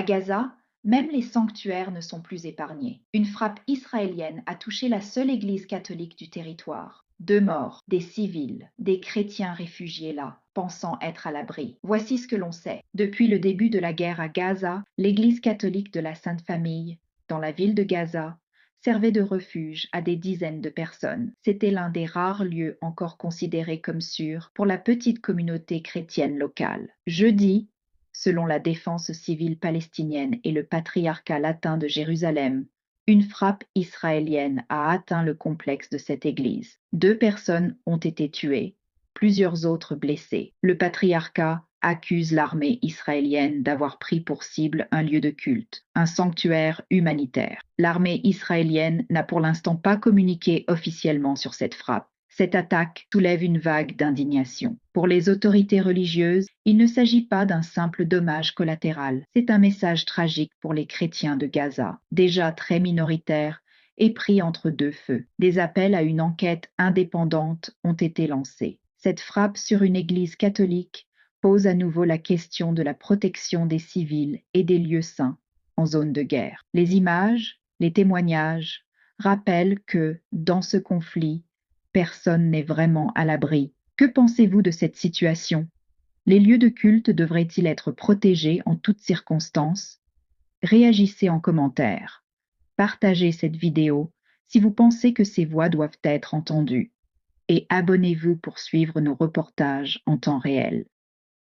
Gaza, même les sanctuaires ne sont plus épargnés. Une frappe israélienne a touché la seule église catholique du territoire. 2 morts, des civils, des chrétiens réfugiés là, pensant être à l'abri. Voici ce que l'on sait. Depuis le début de la guerre à Gaza, l'église catholique de la Sainte Famille, dans la ville de Gaza, servait de refuge à des dizaines de personnes. C'était l'un des rares lieux encore considérés comme sûrs pour la petite communauté chrétienne locale. Jeudi, selon la défense civile palestinienne et le patriarcat latin de Jérusalem, une frappe israélienne a atteint le complexe de cette église. 2 personnes ont été tuées, plusieurs autres blessées. Le patriarcat accuse l'armée israélienne d'avoir pris pour cible un lieu de culte, un sanctuaire humanitaire. L'armée israélienne n'a pour l'instant pas communiqué officiellement sur cette frappe. Cette attaque soulève une vague d'indignation. Pour les autorités religieuses, il ne s'agit pas d'un simple dommage collatéral, c'est un message tragique pour les chrétiens de Gaza, déjà très minoritaires et pris entre deux feux. Des appels à une enquête indépendante ont été lancés. Cette frappe sur une église catholique pose à nouveau la question de la protection des civils et des lieux saints en zone de guerre. Les images, les témoignages rappellent que, dans ce conflit, personne n'est vraiment à l'abri. Que pensez-vous de cette situation? Les lieux de culte devraient-ils être protégés en toutes circonstances? Réagissez en commentaire. Partagez cette vidéo si vous pensez que ces voix doivent être entendues. Et abonnez-vous pour suivre nos reportages en temps réel.